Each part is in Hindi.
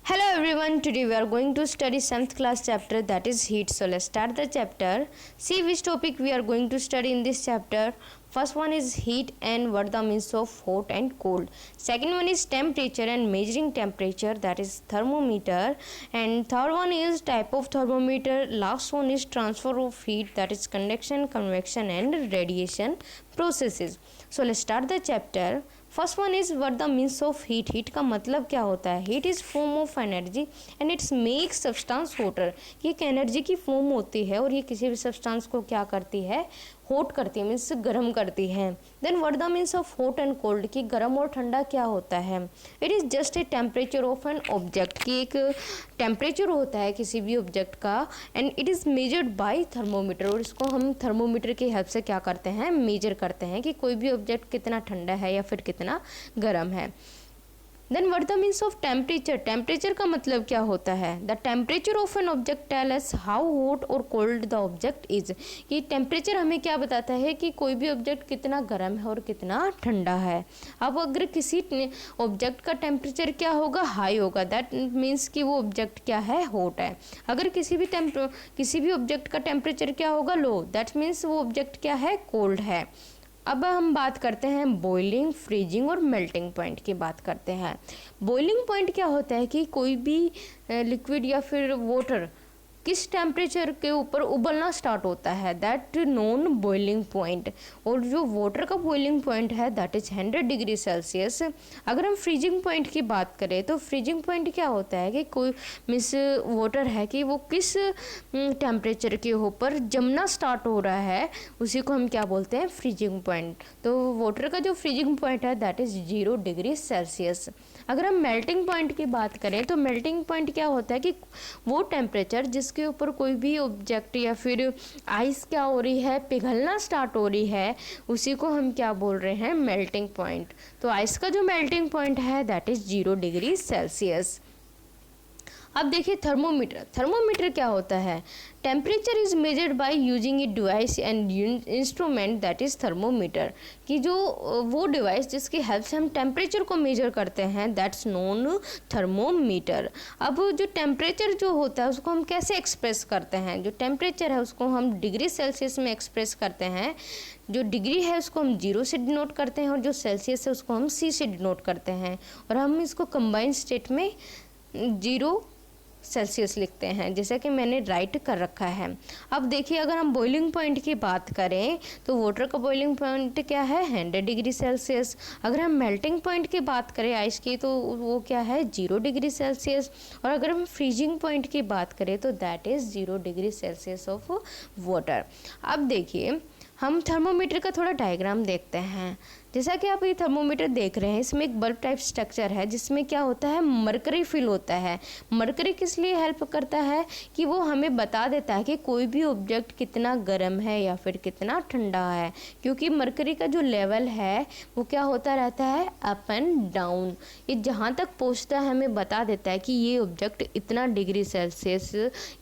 Hello everyone, today we are going to study 7th class chapter, that is heat. So let's start the chapter. See which topic we are going to study in this chapter. First one is heat and what the means of hot and cold. Second one is temperature and measuring temperature, that is thermometer. And third one is type of thermometer. Last one is transfer of heat, that is conduction, convection and radiation processes. So let's start the chapter. First one is what the means of heat. Heat का मतलब क्या होता है? Heat is form of energy and it's make substance voter. ये एक एनर्जी की फॉर्म होती है और ये किसी भी सब्सटेंस को क्या करती है? हॉट करती है, मीन्स गर्म करती है. Then what the means of hot and cold, कि गर्म और ठंडा क्या होता है? It is just a temperature of an object, कि एक टेम्परेचर होता है किसी भी ऑब्जेक्ट का and it is measured by thermometer. और इसको हम थर्मोमीटर की हेल्प से क्या करते हैं? मेजर करते हैं कि कोई भी ऑब्जेक्ट कितना ठंडा है या फिर कितना गर्म है. Then what the means of temperature. Temperature का मतलब क्या होता है? The temperature of an object tell us how hot और कोल्ड द ऑब्जेक्ट इज. कि टेम्परेचर हमें क्या बताता है कि कोई भी ऑब्जेक्ट कितना गर्म है और कितना ठंडा है. अब अगर किसी ऑब्जेक्ट का टेम्परेचर क्या होगा? हाई होगा, दैट मीन्स कि वो ऑब्जेक्ट क्या है? हॉट है. अगर किसी भी ऑब्जेक्ट का टेम्परेचर क्या होगा? लो, दैट मीन्स वो ऑब्जेक्ट क्या है? कोल्ड है. अब हम बात करते हैं बॉइलिंग, फ्रीजिंग और मेल्टिंग पॉइंट की बात करते हैं. बॉइलिंग पॉइंट क्या होता है कि कोई भी लिक्विड या फिर वाटर किस टेम्परेचर के ऊपर उबलना स्टार्ट होता है, दैट नॉन बॉइलिंग पॉइंट. और जो वाटर का बॉइलिंग पॉइंट है दैट इज 100 डिग्री सेल्सियस. अगर हम फ्रीजिंग पॉइंट की बात करें तो फ्रीजिंग पॉइंट क्या होता है कि कोई मीन्स वाटर है कि वो किस टेम्परेचर के ऊपर जमना स्टार्ट हो रहा है, उसी को हम क्या बोलते हैं? Freezing point. तो वाटर का जो फ्रीजिंग पॉइंट है दैट इज़ 0 डिग्री सेल्सियस. अगर हम मेल्टिंग पॉइंट की बात करें तो मेल्टिंग पॉइंट क्या होता है कि वो टेम्परेचर जिसके ऊपर कोई भी ऑब्जेक्ट या फिर आइस क्या हो रही है? पिघलना स्टार्ट हो रही है, उसी को हम क्या बोल रहे हैं? Melting point. तो आइस का जो मेल्टिंग पॉइंट है दैट इज़ 0 डिग्री सेल्सियस. अब देखिए थर्मोमीटर. थर्मोमीटर क्या होता है? Temperature is measured by using a device and instrument that is thermometer. कि जो वो डिवाइस जिसकी हेल्प से हम टेम्परेचर को मेजर करते हैं दैट्स नोन थर्मोमीटर. अब जो टेम्परेचर जो होता है उसको हम कैसे एक्सप्रेस करते हैं? जो टेम्परेचर है उसको हम डिग्री सेल्सियस में एक्सप्रेस करते हैं. जो डिग्री है उसको हम 0 से डिनोट करते हैं और जो सेल्सियस है उसको हम C से डिनोट करते हैं. और हम इसको कंबाइंड स्टेट में 0 सेल्सियस लिखते हैं, जैसा कि मैंने राइट कर रखा है. अब देखिए अगर हम बॉइलिंग पॉइंट की बात करें तो वाटर का बॉइलिंग पॉइंट क्या है? 100 डिग्री सेल्सियस. अगर हम मेल्टिंग पॉइंट की बात करें आइस की तो वो क्या है? 0 डिग्री सेल्सियस. और अगर हम फ्रीजिंग पॉइंट की बात करें तो that is 0 degree Celsius of water. अब देखिए हम थर्मोमीटर का थोड़ा डायग्राम देखते हैं. जैसा कि आप ये थर्मोमीटर देख रहे हैं, इसमें एक बल्ब टाइप स्ट्रक्चर है जिसमें क्या होता है? मरकरी फिल होता है. मरकरी किस लिए हेल्प करता है? कि वो हमें बता देता है कि कोई भी ऑब्जेक्ट कितना गर्म है या फिर कितना ठंडा है. क्योंकि मरकरी का जो लेवल है वो क्या होता रहता है? Up and down. ये जहाँ तक पहुँचता है हमें बता देता है कि ये ऑब्जेक्ट इतना डिग्री सेल्सियस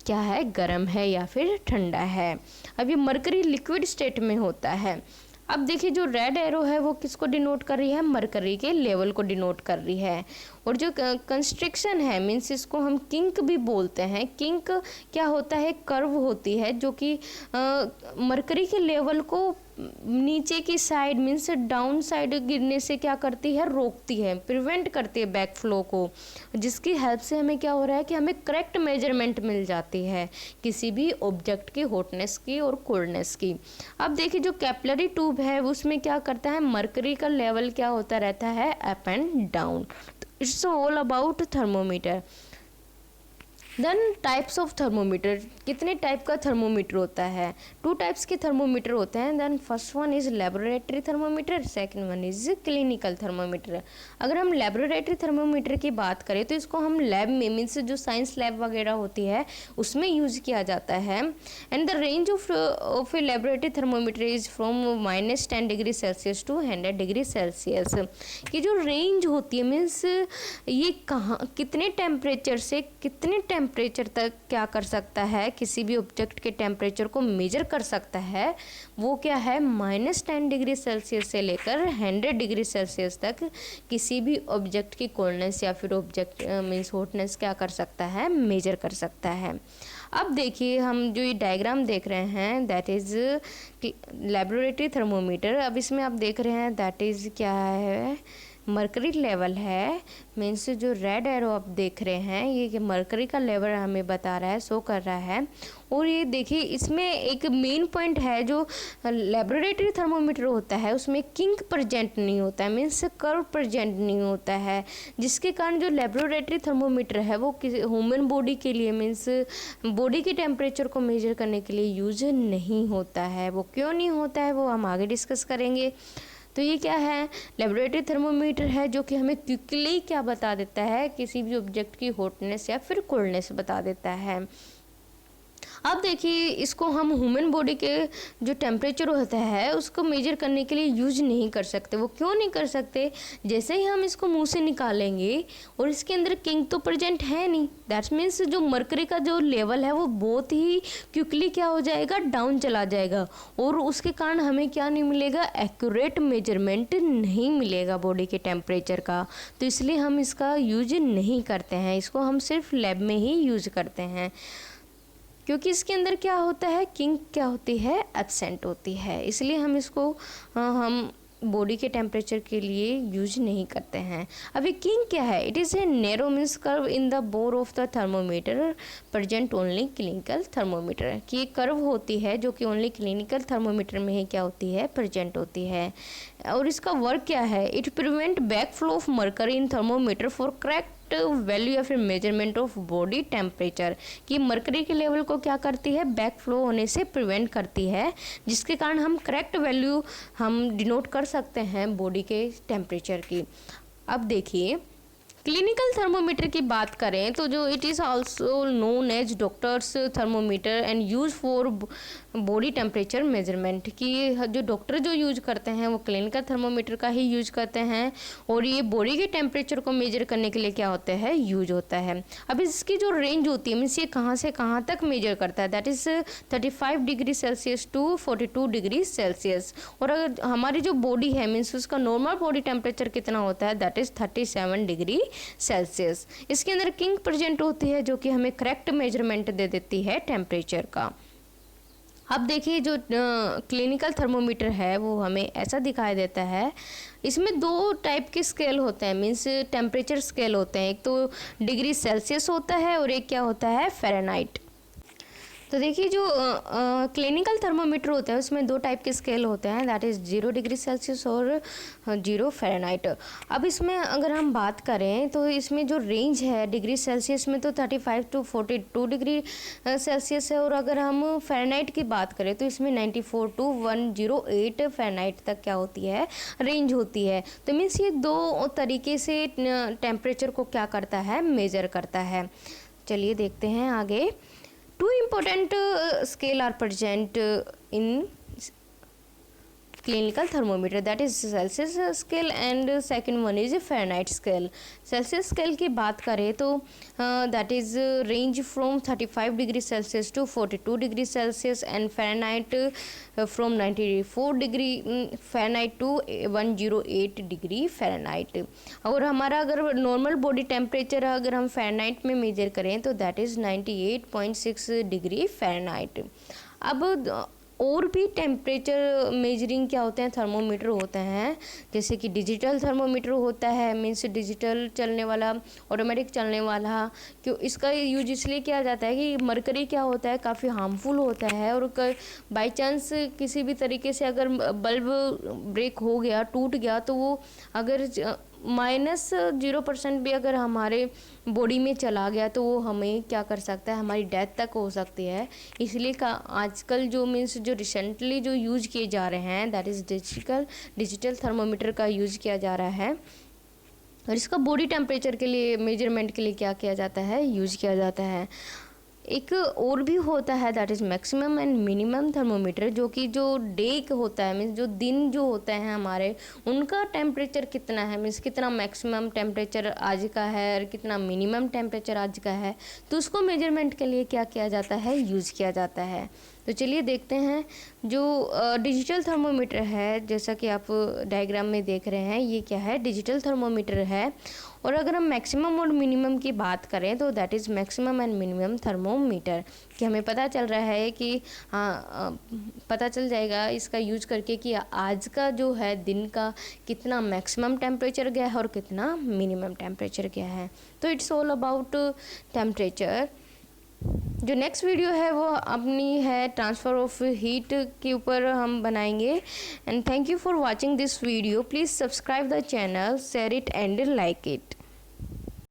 क्या है? गर्म है या फिर ठंडा है. अब ये मरकरी लिक्विड स्टेट में होता है. अब देखिए जो रेड एरो है वो किसको डिनोट कर रही है? मरकरी के लेवल को डिनोट कर रही है. और जो कंस्ट्रिक्शन है मीन्स इसको हम किंक भी बोलते हैं. किंक क्या होता है? कर्व होती है जो कि मरकरी के लेवल को नीचे की साइड मीन्स डाउन साइड गिरने से क्या करती है? रोकती है, प्रिवेंट करती है बैक फ्लो को, जिसकी हेल्प से हमें क्या हो रहा है कि हमें करेक्ट मेजरमेंट मिल जाती है किसी भी ऑब्जेक्ट की हॉटनेस की और कोल्डनेस की. अब देखिए जो कैपिलरी ट्यूब है उसमें क्या करता है? मरकरी का लेवल क्या होता रहता है? Up and down. It's all about thermometer. Then types of thermometer. कितने टाइप का थर्मोमीटर होता है? 2 टाइप्स के थर्मोमीटर होते हैं. Then first one is laboratory thermometer, second one is clinical thermometer. अगर हम लेबोरेटरी थर्मोमीटर की बात करें तो इसको हम लैब में मीन्स जो साइंस लैब वगैरह होती है उसमें यूज़ किया जाता है. And the range of a laboratory thermometer is from -10 degree Celsius to 100 degree Celsius. की जो रेंज होती है मीन्स ये कहाँ कितने टेम्परेचर से कितने टेम्परेचर तक क्या कर सकता है, किसी भी ऑब्जेक्ट के टेम्परेचर को मेजर कर सकता है, वो क्या है -10 डिग्री सेल्सियस से लेकर 100 डिग्री सेल्सियस तक किसी भी ऑब्जेक्ट की कोल्डनेस या फिर ऑब्जेक्ट मीन्स हॉटनेस क्या कर सकता है, मेजर कर सकता है। अब देखिए हम जो ये डायग्राम देख रहे हैं दैट इज़ लेबोरेटरी थर्मोमीटर। अब इसमें आप देख रहे हैं दैट इज़ क्या है, मरकरी लेवल है। मीन्स जो रेड एरो आप देख रहे हैं ये मरकरी का लेवल हमें बता रहा है, शो कर रहा है। और ये देखिए इसमें एक मेन पॉइंट है, जो लेबोरेटरी थर्मोमीटर होता है उसमें किंक प्रेजेंट नहीं होता है, मीन्स कर्व प्रेजेंट नहीं होता है, जिसके कारण जो लेबोरेटरी थर्मोमीटर है वो ह्यूमन बॉडी के लिए मीन्स बॉडी के टेम्परेचर को मेजर करने के लिए यूज नहीं होता है। वो क्यों नहीं होता है वो हम आगे डिस्कस करेंगे। तो ये क्या है, लेबोरेटरी थर्मोमीटर है जो कि हमें क्विकली क्या बता देता है, किसी भी ऑब्जेक्ट की हॉटनेस या फिर कोल्डनेस बता देता है। अब देखिए इसको हम ह्यूमन बॉडी के जो टेम्परेचर होता है उसको मेजर करने के लिए यूज नहीं कर सकते। वो क्यों नहीं कर सकते, जैसे ही हम इसको मुंह से निकालेंगे और इसके अंदर किंक तो प्रेजेंट है नहीं, दैट्स मीन्स जो मरकरी का जो लेवल है वो बहुत ही क्विकली क्या हो जाएगा, डाउन चला जाएगा, और उसके कारण हमें क्या नहीं मिलेगा, एक्यूरेट मेजरमेंट नहीं मिलेगा बॉडी के टेम्परेचर का। तो इसलिए हम इसका यूज नहीं करते हैं, इसको हम सिर्फ लैब में ही यूज करते हैं, क्योंकि इसके अंदर क्या होता है, किंक क्या होती है, एब्सेंट होती है। इसलिए हम इसको हम बॉडी के टेम्परेचर के लिए यूज नहीं करते हैं। अभी किंक क्या है, it is a narrow means curve in the bore of the thermometer present only clinical thermometer, कि एक कर्व होती है जो कि ओनली क्लिनिकल थर्मोमीटर में ही क्या होती है, प्रेजेंट होती है। और इसका वर्क क्या है, it prevent back flow of mercury in thermometer for correct value या फिर मेजरमेंट ऑफ बॉडी टेम्परेचर, कि मरकरी के लेवल को क्या करती है, बैक फ्लो होने से प्रिवेंट करती है, जिसके कारण हम करेक्ट वैल्यू हम डिनोट कर सकते हैं बॉडी के टेम्परेचर की। अब देखिए क्लिनिकल थर्मोमीटर की बात करें तो जो it is also known as doctor's thermometer and use for body temperature measurement, कि जो डॉक्टर जो यूज करते हैं वो क्लिनिकल थर्मोमीटर का ही यूज करते हैं, और ये बॉडी के टेम्परेचर को मेजर करने के लिए क्या होता है, यूज होता है। अब इसकी जो रेंज होती है मीन्स ये कहाँ से कहाँ तक मेजर करता है, that is 35 degree Celsius to 42 degree Celsius. और अगर हमारी जो बॉडी है मीन्स उसका नॉर्मल बॉडी टेम्परेचर कितना होता है, दैट इज़ 37 डिग्री सेल्सियस। इसके अंदर किंक प्रेजेंट होती है जो कि हमें करेक्ट मेजरमेंट दे देती है टेम्परेचर का। अब देखिए जो क्लिनिकल थर्मोमीटर है वो हमें ऐसा दिखाई देता है, इसमें दो टाइप के स्केल होते हैं, मीन्स टेम्परेचर स्केल होते हैं, एक तो डिग्री सेल्सियस होता है और एक क्या होता है, फ़ारेनहाइट। तो देखिए जो क्लिनिकल थर्मोमीटर होता है उसमें दो टाइप के स्केल होते हैं, दैट इज़ 0 डिग्री सेल्सियस और 0 फ़ारेनहाइट। अब इसमें अगर हम बात करें तो इसमें जो रेंज है डिग्री सेल्सियस में तो 35 टू 42 डिग्री सेल्सियस है, और अगर हम फ़ारेनहाइट की बात करें तो इसमें 94 टू 108 फ़ारेनहाइट तक क्या होती है, रेंज होती है। तो मीन्स ये दो तरीके से टेम्परेचर को क्या करता है, मेज़र करता है। चलिए देखते हैं आगे। Two important scale are present in clinical thermometer, that is Celsius scale and second one is Fahrenheit scale. Celsius scale की बात करें तो that is range from 35 degree Celsius to 42 degree Celsius and Fahrenheit from 94 degree Fahrenheit to 108 degree Fahrenheit. और हमारा अगर नॉर्मल बॉडी टेम्परेचर अगर हम फ़ारेनहाइट में मेजर करें तो दैट इज़ 98.6 डिग्री फ़ारेनहाइट। अब और भी टेम्परेचर मेजरिंग क्या होते हैं, थर्मोमीटर होते हैं, जैसे कि डिजिटल थर्मोमीटर होता है, मीन्स डिजिटल चलने वाला, ऑटोमेटिक चलने वाला। क्यों इसका यूज इसलिए किया जाता है कि मरकरी क्या होता है, काफ़ी हार्मफुल होता है, और बाई चांस किसी भी तरीके से अगर बल्ब ब्रेक हो गया, टूट गया, तो वो अगर -0% भी अगर हमारे बॉडी में चला गया तो वो हमें क्या कर सकता है, हमारी डेथ तक हो सकती है। इसलिए का आजकल जो मीन्स जो रिसेंटली जो यूज़ किए जा रहे हैं दैट इज़ डिजिटल थर्मोमीटर का यूज़ किया जा रहा है, और इसका बॉडी टेम्परेचर के लिए मेजरमेंट के लिए क्या किया जाता है, यूज़ किया जाता है। एक और भी होता है that is maximum and minimum thermometer, जो कि जो डे होता है मीन्स जो दिन जो होते हैं हमारे, उनका टेम्परेचर कितना है, मीन्स कितना मैक्सिमम टेम्परेचर आज का है और कितना मिनिमम टेम्परेचर आज का है, तो उसको मेजरमेंट के लिए क्या किया जाता है, यूज़ किया जाता है। तो चलिए देखते हैं जो डिजिटल थर्मोमीटर है, जैसा कि आप डायग्राम में देख रहे हैं, ये क्या है, डिजिटल थर्मोमीटर है। और अगर हम मैक्सिमम और मिनिमम की बात करें तो that is maximum and minimum thermometer, कि हमें पता चल रहा है कि पता चल जाएगा इसका यूज करके कि आज का जो है दिन का कितना मैक्सिमम टेम्परेचर गया है और कितना मिनिमम टेम्परेचर गया है। तो इट्स ऑल अबाउट टेम्परेचर। जो नेक्स्ट वीडियो है वो अपनी है ट्रांसफ़र ऑफ हीट के ऊपर हम बनाएंगे। And thank you for watching this video. Please subscribe the channel, share it and like it.